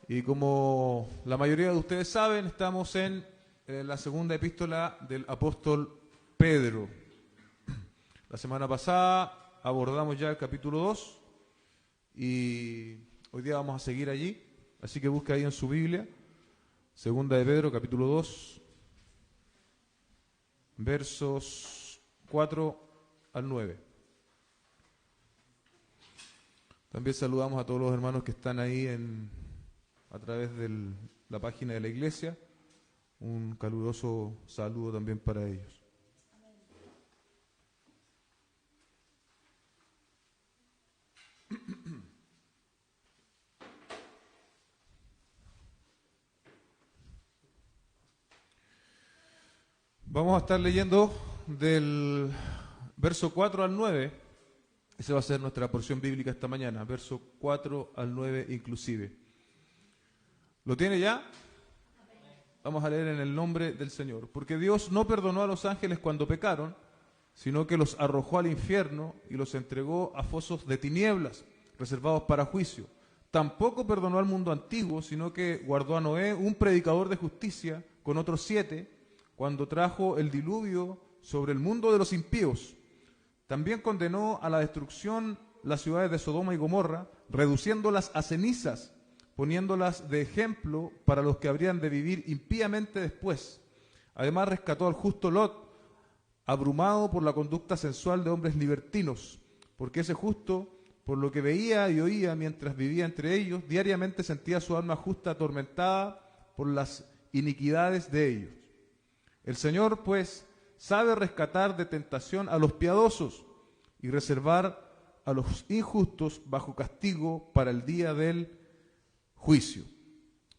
Y como la mayoría de ustedes saben, estamos en la segunda epístola del apóstol Pedro. La semana pasada abordamos ya el capítulo 2 y hoy día vamos a seguir allí. Así que busque ahí en su Biblia, segunda de Pedro, capítulo 2, versos 4 al 9. También saludamos a todos los hermanos que están ahí a través de la página de la iglesia. Un caluroso saludo también para ellos. Vamos a estar leyendo del verso 4 al 9. Esa va a ser nuestra porción bíblica esta mañana, verso 4 al 9 inclusive. ¿Lo tiene ya? Vamos a leer en el nombre del Señor. Porque Dios no perdonó a los ángeles cuando pecaron, sino que los arrojó al infierno y los entregó a fosos de tinieblas, reservados para juicio. Tampoco perdonó al mundo antiguo, sino que guardó a Noé, un predicador de justicia, con otros 7, cuando trajo el diluvio sobre el mundo de los impíos. También condenó a la destrucción las ciudades de Sodoma y Gomorra, reduciéndolas a cenizas, poniéndolas de ejemplo para los que habrían de vivir impíamente después. Además rescató al justo Lot, abrumado por la conducta sensual de hombres libertinos, porque ese justo, por lo que veía y oía mientras vivía entre ellos, diariamente sentía su alma justa atormentada por las iniquidades de ellos. El Señor, pues, sabe rescatar de tentación a los piadosos y reservar a los injustos bajo castigo para el día del juicio.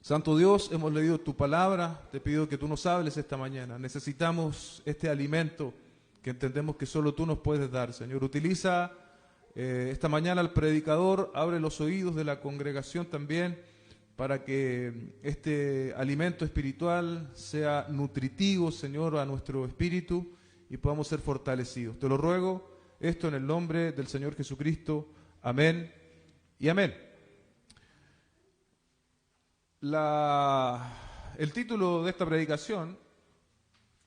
Santo Dios, hemos leído tu palabra, te pido que tú nos hables esta mañana. Necesitamos este alimento que entendemos que solo tú nos puedes dar, Señor. Utiliza esta mañana al predicador, abre los oídos de la congregación también, para que este alimento espiritual sea nutritivo, Señor, a nuestro espíritu y podamos ser fortalecidos. Te lo ruego, esto en el nombre del Señor Jesucristo. Amén y amén. El título de esta predicación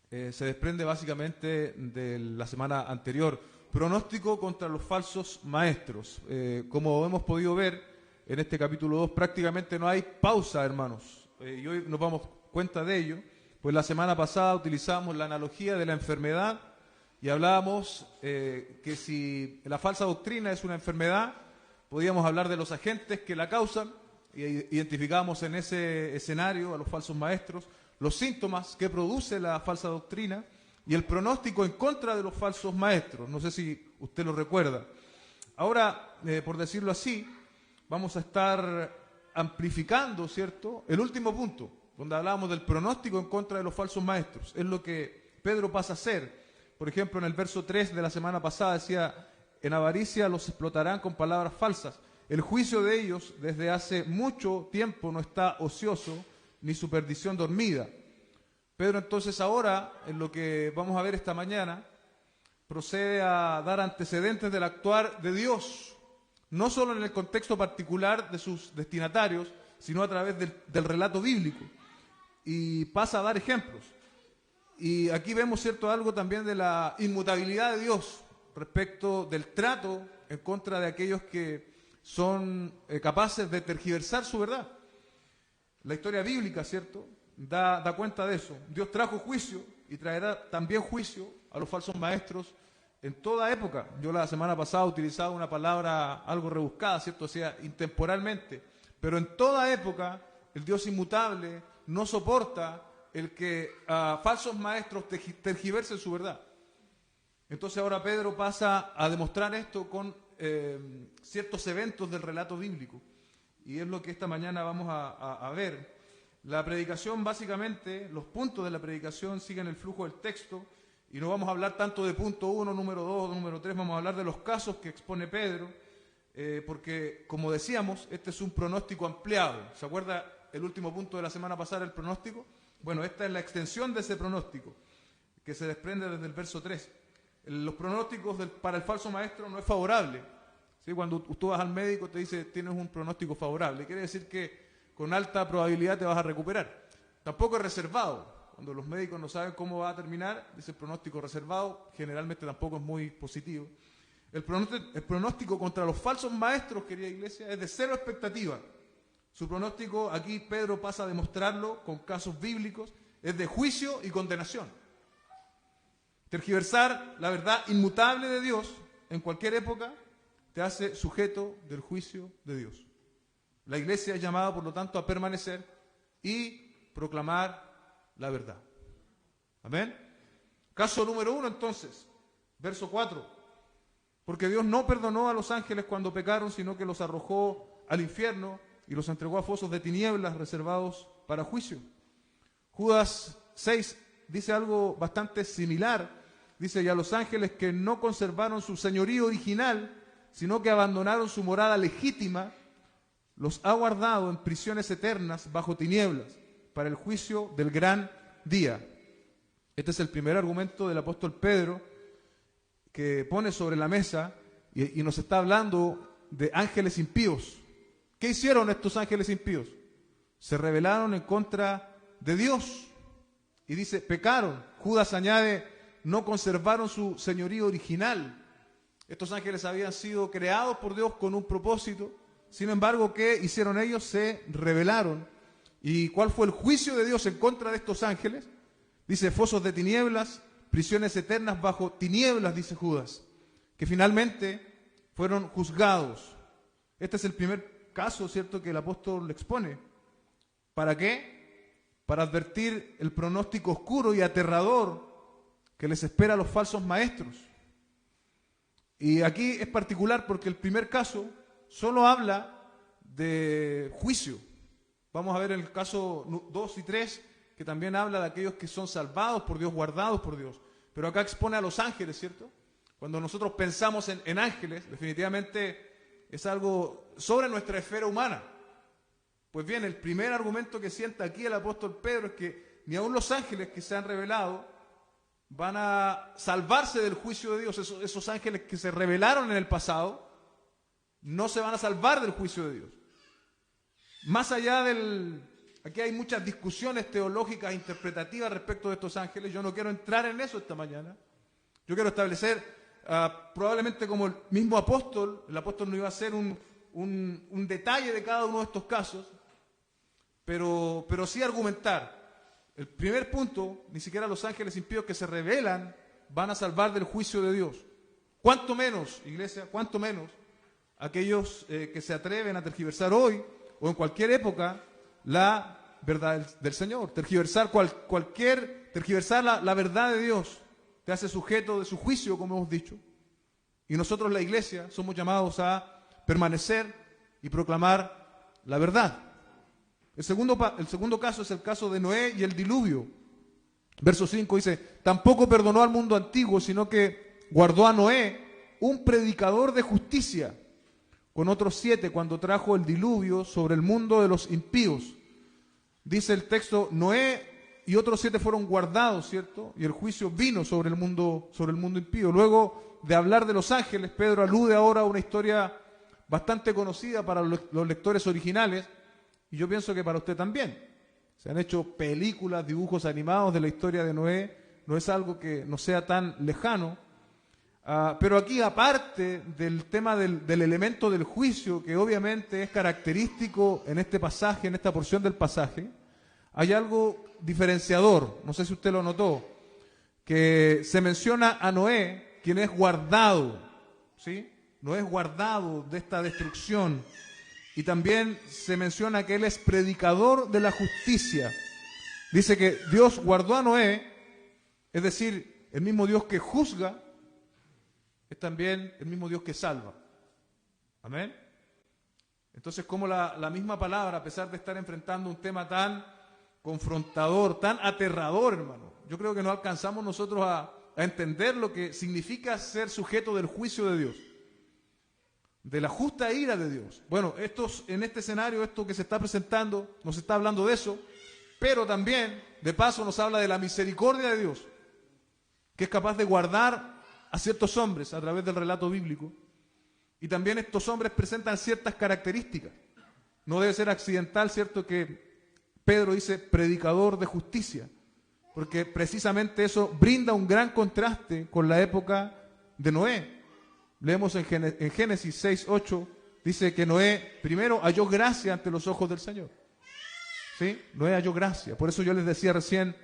se desprende básicamente de la semana anterior, pronóstico contra los falsos maestros. Como hemos podido ver, en este capítulo 2 prácticamente no hay pausa, hermanos. Y hoy nos damos cuenta de ello, pues la semana pasada utilizamos la analogía de la enfermedad y hablábamos que si la falsa doctrina es una enfermedad, podíamos hablar de los agentes que la causan, y identificamos en ese escenario a los falsos maestros, los síntomas que produce la falsa doctrina y el pronóstico en contra de los falsos maestros. No sé si usted lo recuerda. Ahora, por decirlo así, vamos a estar amplificando, ¿cierto?, el último punto, donde hablábamos del pronóstico en contra de los falsos maestros. Es lo que Pedro pasa a hacer. Por ejemplo, en el verso 3 de la semana pasada decía: en avaricia los explotarán con palabras falsas. El juicio de ellos desde hace mucho tiempo no está ocioso, ni su perdición dormida. Pedro entonces ahora, en lo que vamos a ver esta mañana, procede a dar antecedentes del actuar de Dios, no solo en el contexto particular de sus destinatarios, sino a través del relato bíblico, y pasa a dar ejemplos. Y aquí vemos, ¿cierto?, algo también de la inmutabilidad de Dios respecto del trato en contra de aquellos que son capaces de tergiversar su verdad. La historia bíblica, ¿cierto?, da cuenta de eso. Dios trajo juicio y traerá también juicio a los falsos maestros en toda época. Yo la semana pasada utilizaba una palabra algo rebuscada, ¿cierto?, o sea, intemporalmente. Pero en toda época el Dios inmutable no soporta el que falsos maestros tergiversen su verdad. Entonces ahora Pedro pasa a demostrar esto con ciertos eventos del relato bíblico. Y es lo que esta mañana vamos a ver. La predicación, básicamente, los puntos de la predicación siguen el flujo del texto. Y no vamos a hablar tanto de punto 1, número 2, número 3, vamos a hablar de los casos que expone Pedro, porque, como decíamos, este es un pronóstico ampliado. ¿Se acuerda el último punto de la semana pasada, el pronóstico? Bueno, esta es la extensión de ese pronóstico, que se desprende desde el verso 3. Los pronósticos para el falso maestro no es favorable. ¿Sí? Cuando tú vas al médico te dice tienes un pronóstico favorable. Quiere decir que con alta probabilidad te vas a recuperar. Tampoco es reservado. Cuando los médicos no saben cómo va a terminar, dice el pronóstico reservado, generalmente tampoco es muy positivo. El pronóstico contra los falsos maestros, querida iglesia, es de cero expectativa. Su pronóstico, aquí Pedro pasa a demostrarlo con casos bíblicos, es de juicio y condenación. Tergiversar la verdad inmutable de Dios en cualquier época te hace sujeto del juicio de Dios. La iglesia es llamada, por lo tanto, a permanecer y proclamar la verdad. Amén. Caso número 1, entonces, verso 4. Porque Dios no perdonó a los ángeles cuando pecaron, sino que los arrojó al infierno y los entregó a fosos de tinieblas reservados para juicio. Judas 6 dice algo bastante similar. Dice, y a los ángeles que no conservaron su señorío original, sino que abandonaron su morada legítima, los ha guardado en prisiones eternas bajo tinieblas, para el juicio del gran día. Este es el primer argumento del apóstol Pedro que pone sobre la mesa y nos está hablando de ángeles impíos. ¿Qué hicieron estos ángeles impíos? Se rebelaron en contra de Dios. Y dice, pecaron. Judas añade, no conservaron su señorío original. Estos ángeles habían sido creados por Dios con un propósito. Sin embargo, ¿qué hicieron ellos? Se rebelaron. ¿Y cuál fue el juicio de Dios en contra de estos ángeles? Dice, fosos de tinieblas, prisiones eternas bajo tinieblas, dice Judas, que finalmente fueron juzgados. Este es el primer caso, ¿cierto?, que el apóstol le expone. ¿Para qué? Para advertir el pronóstico oscuro y aterrador que les espera a los falsos maestros. Y aquí es particular porque el primer caso solo habla de juicio. Vamos a ver el caso 2 y 3, que también habla de aquellos que son salvados por Dios, guardados por Dios. Pero acá expone a los ángeles, ¿cierto? Cuando nosotros pensamos en ángeles, definitivamente es algo sobre nuestra esfera humana. Pues bien, el primer argumento que sienta aquí el apóstol Pedro es que ni aun los ángeles que se han revelado van a salvarse del juicio de Dios. Esos ángeles que se rebelaron en el pasado no se van a salvar del juicio de Dios. Más allá aquí hay muchas discusiones teológicas, interpretativas respecto de estos ángeles. Yo no quiero entrar en eso esta mañana. Yo quiero establecer, probablemente como el mismo apóstol, el apóstol no iba a hacer un detalle de cada uno de estos casos, pero sí argumentar. El primer punto, ni siquiera los ángeles impíos que se rebelan van a salvar del juicio de Dios. ¿Cuánto menos, iglesia, cuánto menos aquellos que se atreven a tergiversar hoy o en cualquier época la verdad del Señor? Tergiversar tergiversar la verdad de Dios te hace sujeto de su juicio, como hemos dicho. Y nosotros, la iglesia, somos llamados a permanecer y proclamar la verdad. El segundo caso es el caso de Noé y el diluvio. Verso 5 dice, tampoco perdonó al mundo antiguo, sino que guardó a Noé, un predicador de justicia, con otros 7 cuando trajo el diluvio sobre el mundo de los impíos. Dice el texto, Noé y otros 7 fueron guardados, ¿cierto? Y el juicio vino sobre el mundo impío. Luego de hablar de los ángeles, Pedro alude ahora a una historia bastante conocida para los lectores originales, y yo pienso que para usted también. Se han hecho películas, dibujos animados de la historia de Noé, no es algo que no sea tan lejano. Pero aquí, aparte del tema del elemento del juicio, que obviamente es característico en este pasaje, en esta porción del pasaje, hay algo diferenciador, no sé si usted lo notó, que se menciona a Noé, quien es guardado, ¿sí? Noé es guardado de esta destrucción. Y también se menciona que él es predicador de la justicia. Dice que Dios guardó a Noé, es decir, el mismo Dios que juzga, es también el mismo Dios que salva. Amén. Entonces, como la misma palabra, a pesar de estar enfrentando un tema tan confrontador, tan aterrador, hermano, yo creo que no alcanzamos nosotros a entender lo que significa ser sujeto del juicio de Dios, de la justa ira de Dios. Bueno, en este escenario, esto que se está presentando, nos está hablando de eso, pero también, de paso, nos habla de la misericordia de Dios, que es capaz de guardar a ciertos hombres a través del relato bíblico. Y también estos hombres presentan ciertas características. No debe ser accidental, ¿cierto?, que Pedro dice predicador de justicia, porque precisamente eso brinda un gran contraste con la época de Noé. Leemos en Génesis 6:8, dice que Noé primero halló gracia ante los ojos del Señor. ¿Sí? Noé halló gracia. Por eso yo les decía recién,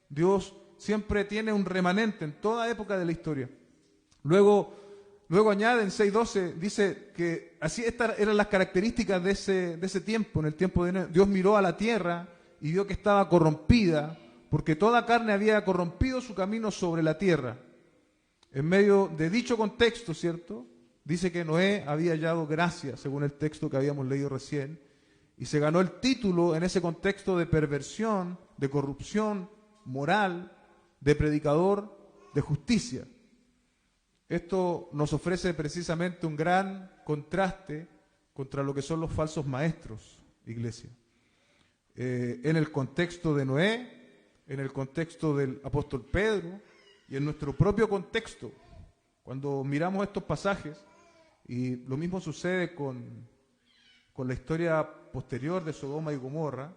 Dios siempre tiene un remanente en toda época de la historia. Luego añade en 6:12, dice que así estas eran las características de ese tiempo, en el tiempo de Noé. Dios miró a la tierra y vio que estaba corrompida, porque toda carne había corrompido su camino sobre la tierra. En medio de dicho contexto, ¿cierto?, dice que Noé había hallado gracia, según el texto que habíamos leído recién, y se ganó el título en ese contexto de perversión, de corrupción moral, de predicador de justicia. Esto nos ofrece precisamente un gran contraste contra lo que son los falsos maestros, iglesia. En el contexto de Noé, en el contexto del apóstol Pedro y en nuestro propio contexto, cuando miramos estos pasajes, y lo mismo sucede con la historia posterior de Sodoma y Gomorra,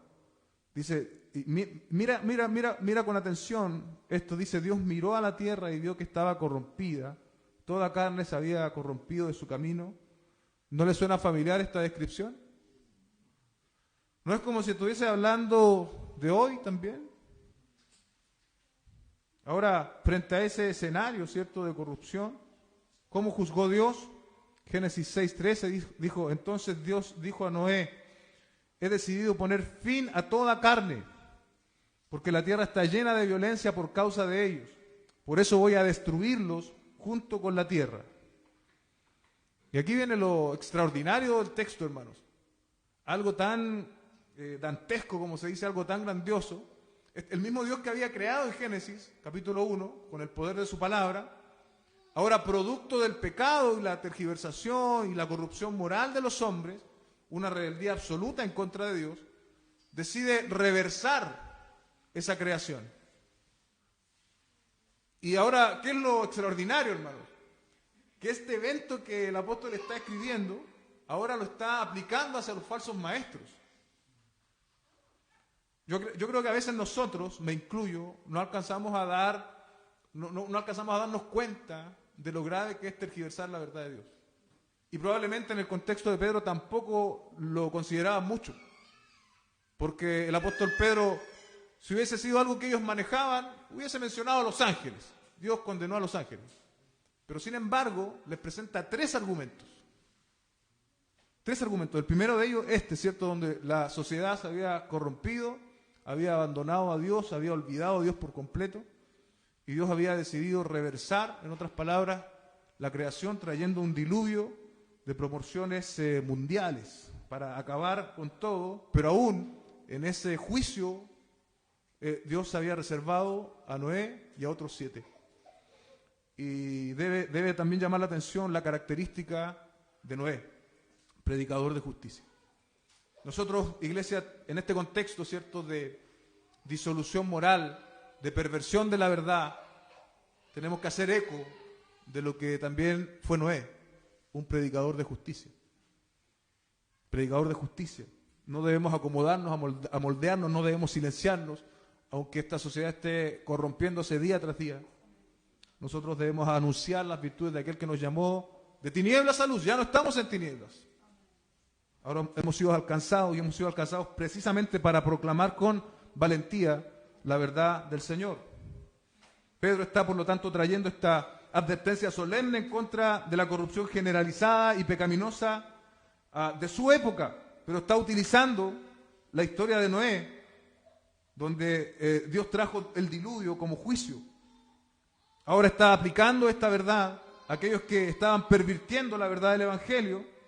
dice, mira con atención esto, dice, Dios miró a la tierra y vio que estaba corrompida, toda carne se había corrompido de su camino. ¿No le suena familiar esta descripción? ¿No es como si estuviese hablando de hoy también? Ahora, frente a ese escenario, ¿cierto?, de corrupción, ¿cómo juzgó Dios? Génesis 6:13 dijo, entonces Dios dijo a Noé, he decidido poner fin a toda carne, porque la tierra está llena de violencia por causa de ellos. Por eso voy a destruirlos junto con la tierra. Y aquí viene lo extraordinario del texto, hermanos. Algo tan dantesco, como se dice, algo tan grandioso. El mismo Dios que había creado en Génesis, capítulo 1, con el poder de su palabra, ahora producto del pecado y la tergiversación y la corrupción moral de los hombres, una rebeldía absoluta en contra de Dios, decide reversar esa creación. Y ahora, ¿qué es lo extraordinario, hermanos? Que este evento que el apóstol está escribiendo, ahora lo está aplicando hacia los falsos maestros. Yo creo que a veces nosotros, me incluyo, no alcanzamos a darnos cuenta de lo grave que es tergiversar la verdad de Dios. Y probablemente en el contexto de Pedro tampoco lo consideraban mucho. Porque el apóstol Pedro, si hubiese sido algo que ellos manejaban, hubiese mencionado a los ángeles. Dios condenó a los ángeles. Pero sin embargo, les presenta tres argumentos. Tres argumentos. El primero de ellos, ¿cierto?, donde la sociedad se había corrompido, había abandonado a Dios, había olvidado a Dios por completo, y Dios había decidido reversar, en otras palabras, la creación, trayendo un diluvio de proporciones mundiales para acabar con todo, pero aún en ese juicio Dios había reservado a Noé y a otros 7. Y debe también llamar la atención la característica de Noé, predicador de justicia. Nosotros, iglesia, en este contexto, ¿cierto?, de disolución moral, de perversión de la verdad, tenemos que hacer eco de lo que también fue Noé, un predicador de justicia. Predicador de justicia. No debemos acomodarnos, amoldearnos, no debemos silenciarnos, aunque esta sociedad esté corrompiéndose día tras día. Nosotros debemos anunciar las virtudes de aquel que nos llamó de tinieblas a luz. Ya no estamos en tinieblas. Ahora hemos sido alcanzados y hemos sido alcanzados precisamente para proclamar con valentía la verdad del Señor. Pedro está, por lo tanto, trayendo esta advertencia solemne en contra de la corrupción generalizada y pecaminosa de su época, pero está utilizando la historia de Noé, donde Dios trajo el diluvio como juicio. Ahora está aplicando esta verdad a aquellos que estaban pervirtiendo la verdad del Evangelio,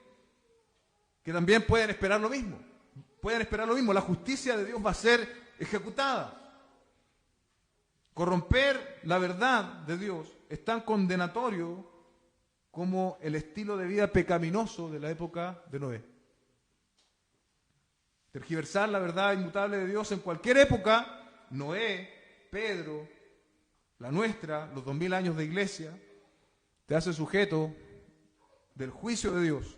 que también pueden esperar lo mismo. Pueden esperar lo mismo. La justicia de Dios va a ser ejecutada. Corromper la verdad de Dios es tan condenatorio como el estilo de vida pecaminoso de la época de Noé. Tergiversar la verdad inmutable de Dios en cualquier época, Noé, Pedro, la nuestra, los 2000 años de iglesia, te hace sujeto del juicio de Dios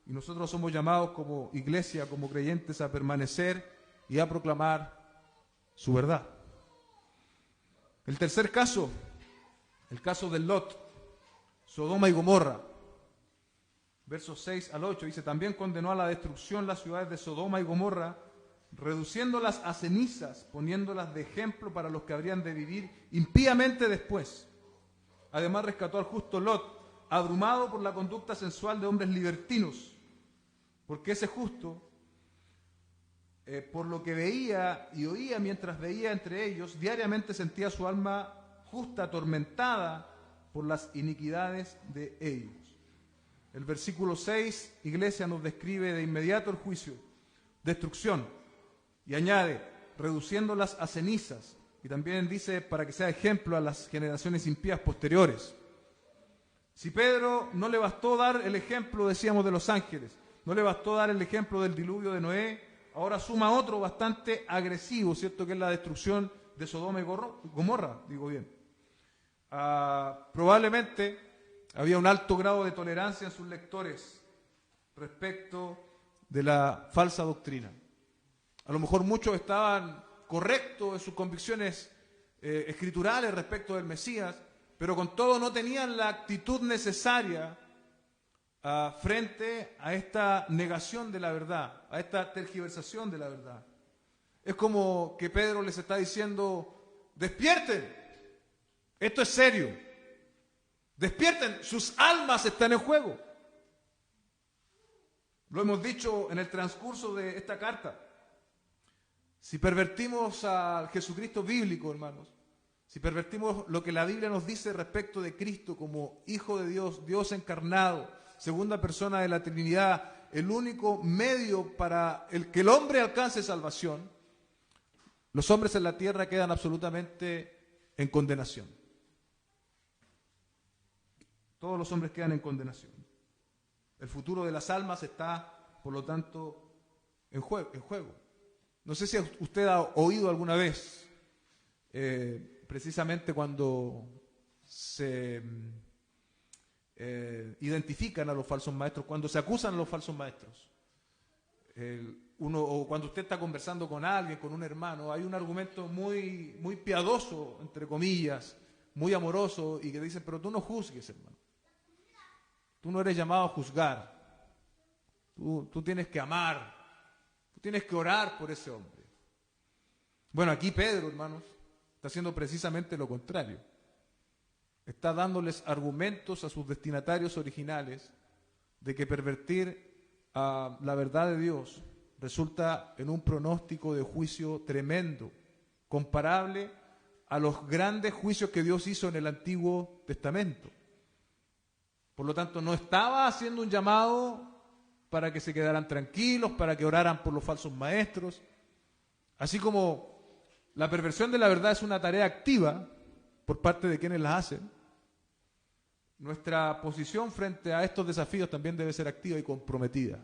Y nosotros somos llamados como iglesia, como creyentes, a permanecer y a proclamar su verdad. El tercer caso, el caso de Lot, Sodoma y Gomorra. Versos 6 al 8 dice: también condenó a la destrucción las ciudades de Sodoma y Gomorra, reduciéndolas a cenizas, poniéndolas de ejemplo para los que habrían de vivir impíamente después. Además rescató al justo Lot, abrumado por la conducta sensual de hombres libertinos, porque ese justo, por lo que veía y oía mientras veía entre ellos, diariamente sentía su alma justa atormentada por las iniquidades de ellos. El versículo 6, iglesia, nos describe de inmediato el juicio, destrucción, y añade, reduciéndolas a cenizas, y también dice, para que sea ejemplo a las generaciones impías posteriores. Si Pedro no le bastó dar el ejemplo, decíamos, de los ángeles, no le bastó dar el ejemplo del diluvio de Noé, ahora suma otro bastante agresivo, ¿cierto?, que es la destrucción de Sodoma y Gomorra, digo bien. Probablemente había un alto grado de tolerancia en sus lectores respecto de la falsa doctrina. A lo mejor muchos estaban correctos en sus convicciones escriturales respecto del Mesías, pero con todo no tenían la actitud necesaria frente a esta negación de la verdad, a esta tergiversación de la verdad. Es como que Pedro les está diciendo: despierten, esto es serio. Despierten, sus almas están en juego. Lo hemos dicho en el transcurso de esta carta. Si pervertimos al Jesucristo bíblico, hermanos, si pervertimos lo que la Biblia nos dice respecto de Cristo como Hijo de Dios, Dios encarnado, segunda persona de la Trinidad, el único medio para que el hombre alcance salvación, los hombres en la tierra quedan absolutamente en condenación. Todos los hombres quedan en condenación. El futuro de las almas está, por lo tanto, en juego. No sé si usted ha oído alguna vez, precisamente cuando se identifican a los falsos maestros, cuando se acusan a los falsos maestros. O cuando usted está conversando con alguien, con un hermano, hay un argumento muy, muy piadoso, entre comillas, muy amoroso, y que dice: pero tú no juzgues, hermano. Tú no eres llamado a juzgar. Tú tienes que amar. Tú tienes que orar por ese hombre. Bueno, aquí Pedro, hermanos, está haciendo precisamente lo contrario. Está dándoles argumentos a sus destinatarios originales de que pervertir la verdad de Dios resulta en un pronóstico de juicio tremendo, comparable a los grandes juicios que Dios hizo en el Antiguo Testamento. Por lo tanto, no estaba haciendo un llamado para que se quedaran tranquilos, para que oraran por los falsos maestros. Así como la perversión de la verdad es una tarea activa por parte de quienes la hacen, nuestra posición frente a estos desafíos también debe ser activa y comprometida.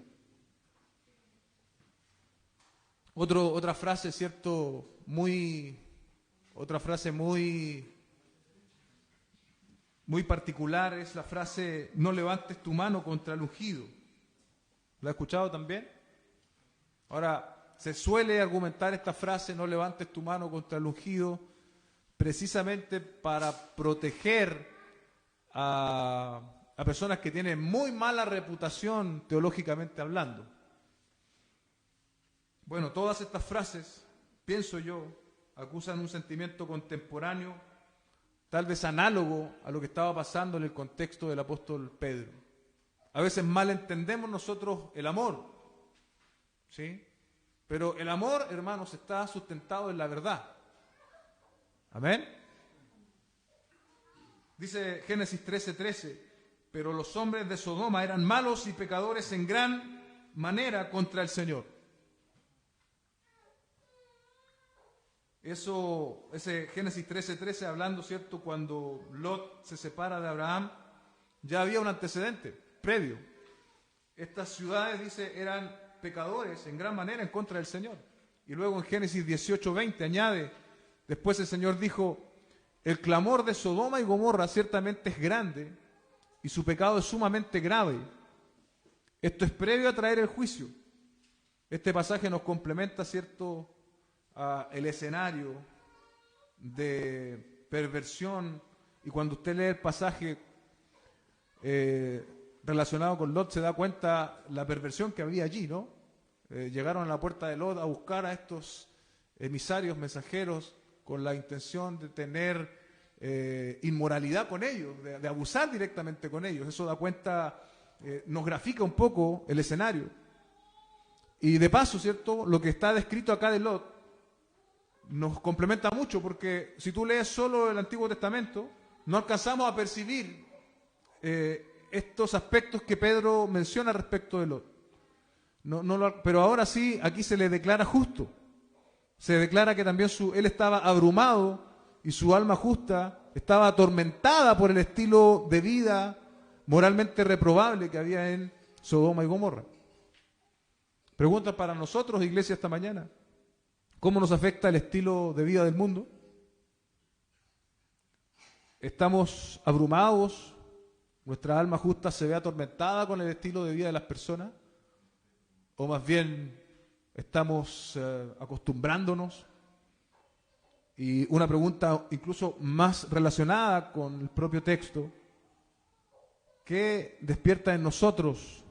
Otra frase, ¿cierto? Otra frase muy particular es la frase: no levantes tu mano contra el ungido. ¿La ha escuchado también? Ahora, se suele argumentar esta frase: no levantes tu mano contra el ungido, precisamente para proteger a personas que tienen muy mala reputación teológicamente hablando. Bueno, todas estas frases, pienso yo, acusan un sentimiento contemporáneo, tal vez análogo a lo que estaba pasando en el contexto del apóstol Pedro. A veces mal entendemos nosotros el amor, ¿sí? Pero el amor, hermanos, está sustentado en la verdad. ¿Amén? Dice Génesis 13:13, pero los hombres de Sodoma eran malos y pecadores en gran manera contra el Señor. Ese Génesis 13:13 hablando, ¿cierto?, cuando Lot se separa de Abraham, ya había un antecedente previo. Estas ciudades, dice, eran pecadores en gran manera en contra del Señor. Y luego en Génesis 18:20 añade: después el Señor dijo: el clamor de Sodoma y Gomorra ciertamente es grande y su pecado es sumamente grave. Esto es previo a traer el juicio. Este pasaje nos complementa, ¿cierto?, el escenario de perversión. Y cuando usted lee el pasaje relacionado con Lot, se da cuenta la perversión que había allí, ¿no? Llegaron a la puerta de Lot a buscar a estos emisarios, mensajeros, con la intención de tener inmoralidad con ellos, de abusar directamente con ellos. Eso da cuenta, nos grafica un poco el escenario. Y de paso, ¿cierto?, lo que está descrito acá de Lot nos complementa mucho, porque si tú lees solo el Antiguo Testamento, no alcanzamos a percibir estos aspectos que Pedro menciona respecto de Lot. Pero ahora sí, aquí se le declara justo. Se declara que también él estaba abrumado y su alma justa estaba atormentada por el estilo de vida moralmente reprobable que había en Sodoma y Gomorra. Pregunta para nosotros, iglesia, esta mañana: ¿cómo nos afecta el estilo de vida del mundo? ¿Estamos abrumados? ¿Nuestra alma justa se ve atormentada con el estilo de vida de las personas? ¿O más bien estamos acostumbrándonos? Y una pregunta incluso más relacionada con el propio texto: ¿qué despierta en nosotros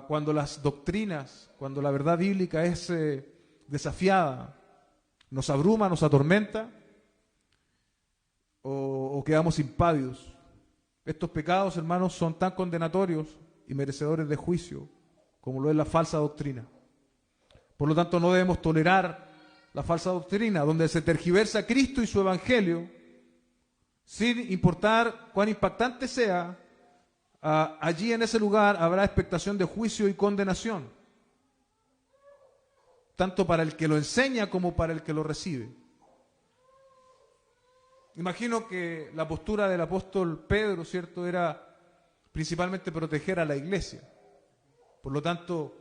cuando las doctrinas, cuando la verdad bíblica es desafiada? ¿Nos abruma, nos atormenta? ¿O quedamos impávidos? Estos pecados, hermanos, son tan condenatorios y merecedores de juicio como lo es la falsa doctrina. Por lo tanto, no debemos tolerar la falsa doctrina, donde se tergiversa Cristo y su Evangelio, sin importar cuán impactante sea. Allí en ese lugar habrá expectación de juicio y condenación, tanto para el que lo enseña como para el que lo recibe. Imagino que la postura del apóstol Pedro, ¿cierto?, era principalmente proteger a la iglesia. Por lo tanto,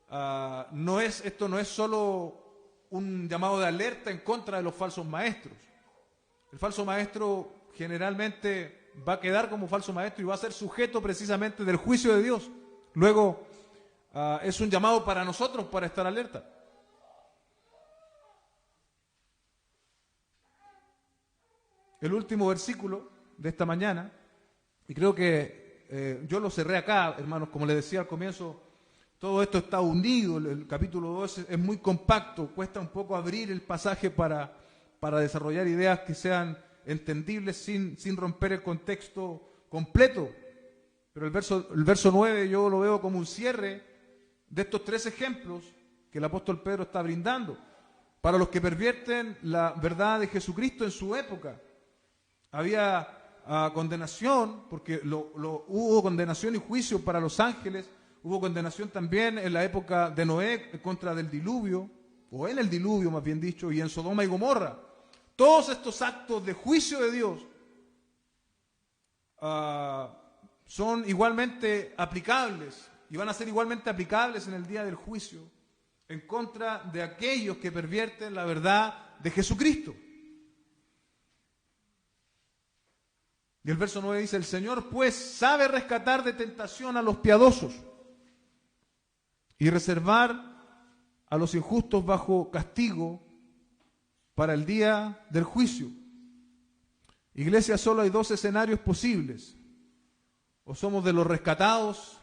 esto no es solo un llamado de alerta en contra de los falsos maestros. El falso maestro generalmente va a quedar como falso maestro y va a ser sujeto precisamente del juicio de Dios. Luego, es un llamado para nosotros para estar alerta. El último versículo de esta mañana, y creo que yo lo cerré acá, hermanos, como les decía al comienzo, todo esto está unido. El capítulo 2 es muy compacto, cuesta un poco abrir el pasaje para desarrollar ideas que sean entendibles sin romper el contexto completo. Pero el verso 9 yo lo veo como un cierre de estos 3 ejemplos que el apóstol Pedro está brindando para los que pervierten la verdad de Jesucristo en su época. Había condenación, porque hubo condenación y juicio para los ángeles. Hubo condenación también en la época de Noé en contra del diluvio, o en el diluvio más bien dicho, y en Sodoma y Gomorra. Todos estos actos de juicio de Dios son igualmente aplicables y van a ser igualmente aplicables en el día del juicio en contra de aquellos que pervierten la verdad de Jesucristo. Y el verso 9 dice: el Señor pues sabe rescatar de tentación a los piadosos y reservar a los injustos bajo castigo para el día del juicio. Iglesia, solo hay 2 escenarios posibles: o somos de los rescatados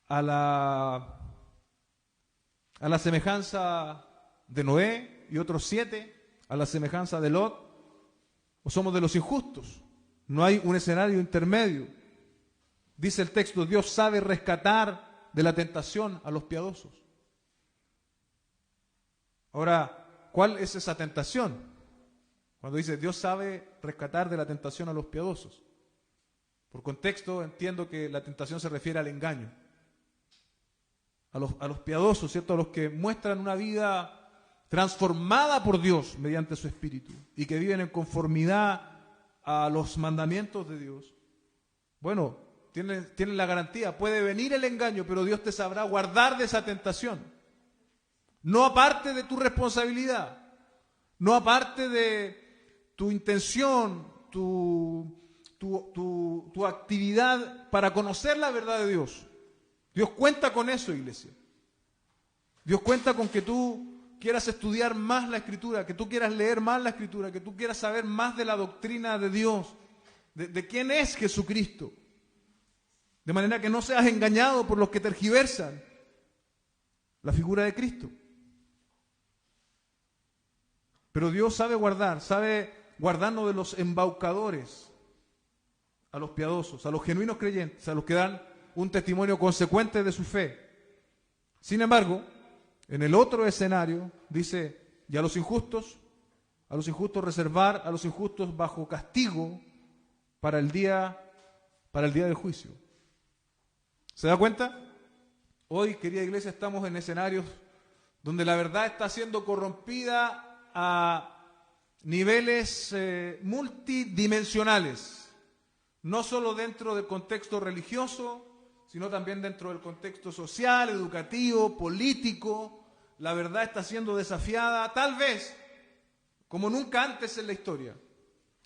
a la semejanza de Noé y otros 7 a la semejanza de Lot, o somos de los injustos. No hay un escenario intermedio. Dice el texto: Dios sabe rescatar de la tentación a los piadosos. Ahora, ¿cuál es esa tentación? Cuando dice Dios sabe rescatar de la tentación a los piadosos. Por contexto entiendo que la tentación se refiere al engaño. A los piadosos, ¿cierto? A los que muestran una vida transformada por Dios mediante su Espíritu y que viven en conformidad a los mandamientos de Dios. Bueno, tienen la garantía, puede venir el engaño, pero Dios te sabrá guardar de esa tentación. No aparte de tu responsabilidad, no aparte de tu intención, tu tu actividad para conocer la verdad de Dios. Dios cuenta con eso, iglesia. Dios cuenta con que tú quieras estudiar más la Escritura, que tú quieras leer más la Escritura, que tú quieras saber más de la doctrina de Dios, de quién es Jesucristo. De manera que no seas engañado por los que tergiversan la figura de Cristo. Pero Dios sabe guardarnos de los embaucadores, a los piadosos, a los genuinos creyentes, a los que dan un testimonio consecuente de su fe. Sin embargo, en el otro escenario dice, y a los injustos reservar, a los injustos bajo castigo para el día del juicio. ¿Se da cuenta? Hoy, querida iglesia, estamos en escenarios donde la verdad está siendo corrompida a niveles multidimensionales, no solo dentro del contexto religioso, sino también dentro del contexto social, educativo, político. La verdad está siendo desafiada, tal vez como nunca antes en la historia,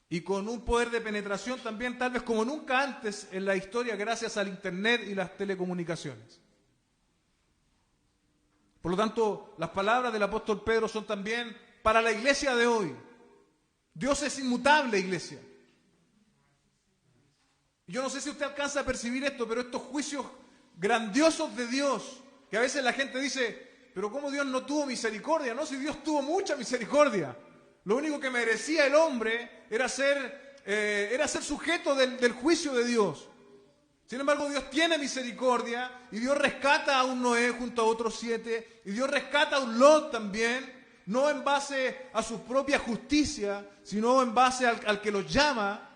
y con un poder de penetración también, tal vez como nunca antes en la historia, gracias al Internet y las telecomunicaciones. Por lo tanto, las palabras del apóstol Pedro son también para la iglesia de hoy. Dios es inmutable, iglesia. Yo no sé si usted alcanza a percibir esto, pero estos juicios grandiosos de Dios, que a veces la gente dice, pero ¿cómo Dios no tuvo misericordia? No, si Dios tuvo mucha misericordia. Lo único que merecía el hombre era ser sujeto del juicio de Dios. Sin embargo, Dios tiene misericordia y Dios rescata a un Noé junto a otros 7 y Dios rescata a un Lot también, no en base a su propia justicia, sino en base al que los llama.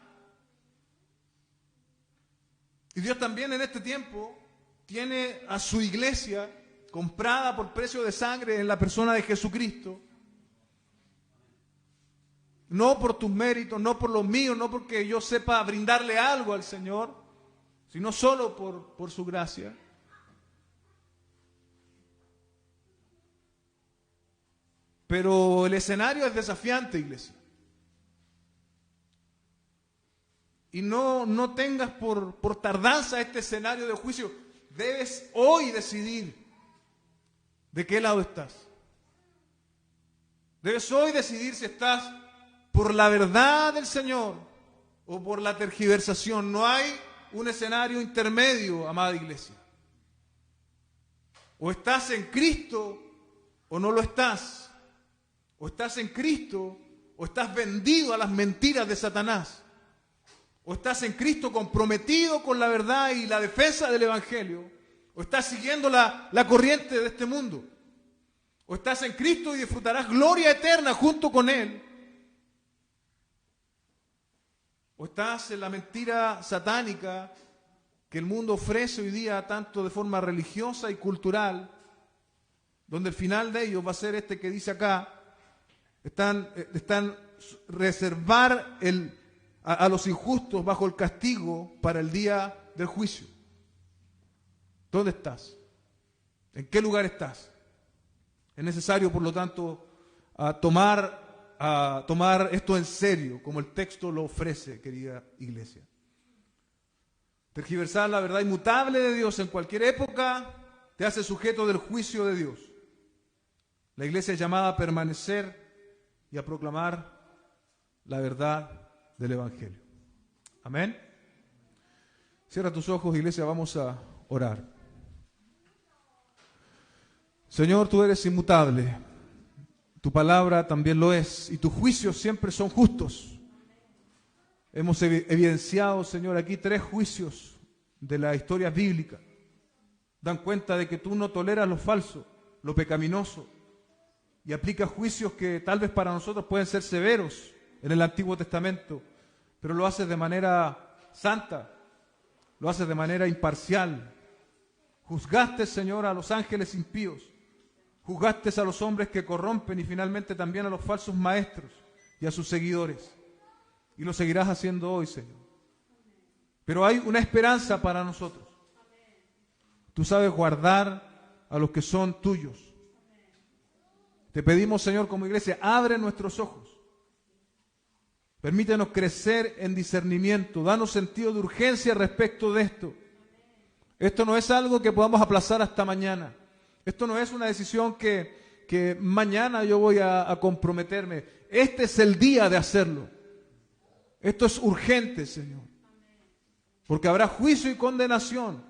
Y Dios también en este tiempo tiene a su iglesia comprada por precio de sangre en la persona de Jesucristo. No por tus méritos, no por los míos, no porque yo sepa brindarle algo al Señor, sino solo por su gracia. Pero el escenario es desafiante, iglesia. Y no tengas por tardanza este escenario de juicio. Debes hoy decidir de qué lado estás. Debes hoy decidir si estás por la verdad del Señor o por la tergiversación. No hay un escenario intermedio, amada iglesia. O estás en Cristo o no lo estás. O estás en Cristo o estás vendido a las mentiras de Satanás. O estás en Cristo comprometido con la verdad y la defensa del Evangelio. O estás siguiendo la corriente de este mundo. O estás en Cristo y disfrutarás gloria eterna junto con Él. O estás en la mentira satánica que el mundo ofrece hoy día tanto de forma religiosa y cultural, donde el final de ellos va a ser este que dice acá, están reservar a los injustos bajo el castigo para el día del juicio. ¿Dónde estás? ¿En qué lugar estás? Es necesario, por lo tanto, tomar esto en serio, como el texto lo ofrece, querida iglesia. Tergiversar la verdad inmutable de Dios en cualquier época te hace sujeto del juicio de Dios. La iglesia es llamada a permanecer y a proclamar la verdad del Evangelio. Amén. Cierra tus ojos, iglesia, vamos a orar. Señor, tú eres inmutable. Tu palabra también lo es, y tus juicios siempre son justos. Hemos evidenciado, Señor, aquí 3 juicios de la historia bíblica. Dan cuenta de que tú no toleras lo falso, lo pecaminoso, y aplicas juicios que tal vez para nosotros pueden ser severos en el Antiguo Testamento, pero lo haces de manera santa, lo haces de manera imparcial. Juzgaste, Señor, a los ángeles impíos. Juzgaste a los hombres que corrompen y finalmente también a los falsos maestros y a sus seguidores. Y lo seguirás haciendo hoy, Señor. Pero hay una esperanza para nosotros. Tú sabes guardar a los que son tuyos. Te pedimos, Señor, como iglesia, abre nuestros ojos. Permítenos crecer en discernimiento. Danos sentido de urgencia respecto de esto. Esto no es algo que podamos aplazar hasta mañana. Esto no es una decisión que mañana yo voy a comprometerme. Este es el día de hacerlo. Esto es urgente, Señor. Porque habrá juicio y condenación.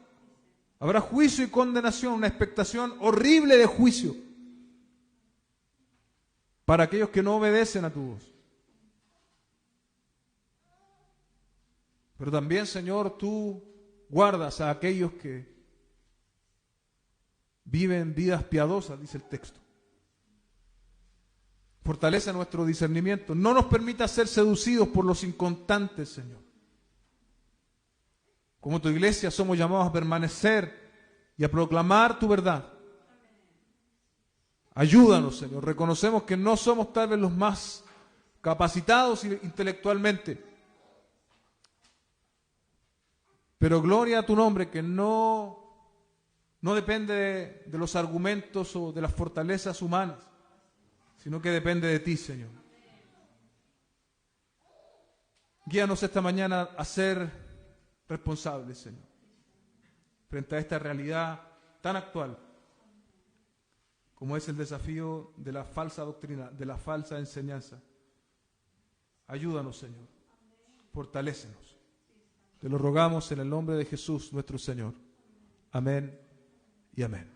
Habrá juicio y condenación, una expectación horrible de juicio para aquellos que no obedecen a tu voz. Pero también, Señor, tú guardas a aquellos que viven vidas piadosas, dice el texto. Fortalece nuestro discernimiento. No nos permita ser seducidos por los inconstantes, Señor. Como tu iglesia somos llamados a permanecer y a proclamar tu verdad. Ayúdanos, Señor. Reconocemos que no somos tal vez los más capacitados intelectualmente. Pero gloria a tu nombre, que no depende de los argumentos o de las fortalezas humanas, sino que depende de ti, Señor. Guíanos esta mañana a ser responsables, Señor, frente a esta realidad tan actual como es el desafío de la falsa doctrina, de la falsa enseñanza. Ayúdanos, Señor. Fortalécenos. Te lo rogamos en el nombre de Jesús, nuestro Señor. Amén y amén.